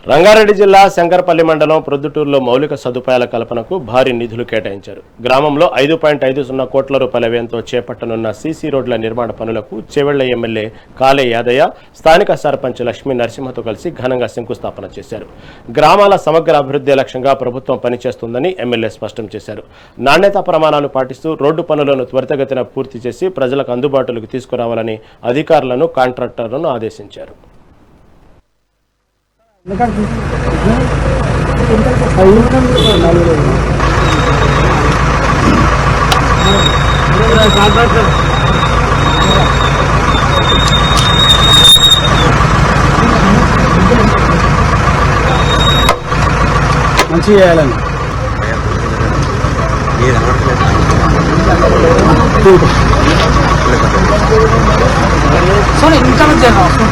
రంగారెడ్డి జిల్లా శంకరపల్లి మండలం ప్రొద్దుటూరులో మౌలిక సదుపాయాల కల్పనకు భారీ నిధులు కేటాయించారు. గ్రామంలో 5.50 కోట్ల రూపాయల వ్యయంతో చేపట్టనున్న సీసీ రోడ్ల నిర్మాణ పనులకు చెవెళ్ల ఎమ్మెల్యే కాలే యాదయ్య స్థానిక సర్పంచ్ లక్ష్మీ నరసింహతో కలిసి ఘనంగా శంకుస్థాపన చేశారు. గ్రామాల సమగ్ర అభివృద్ధి లక్ష్యంగా ప్రభుత్వం పనిచేస్తుందని ఎమ్మెల్యే స్పష్టం చేశారు. నాణ్యతా ప్రమాణాలు పాటిస్తూ రోడ్డు పనులను త్వరితగతిన పూర్తి చేసి ప్రజలకు అందుబాటులోకి తీసుకురావాలని అధికారులను కాంట్రాక్టర్లను ఆదేశించారు. మంచి చేయాలని సరే ఇంకా పనిచేస్తుంది.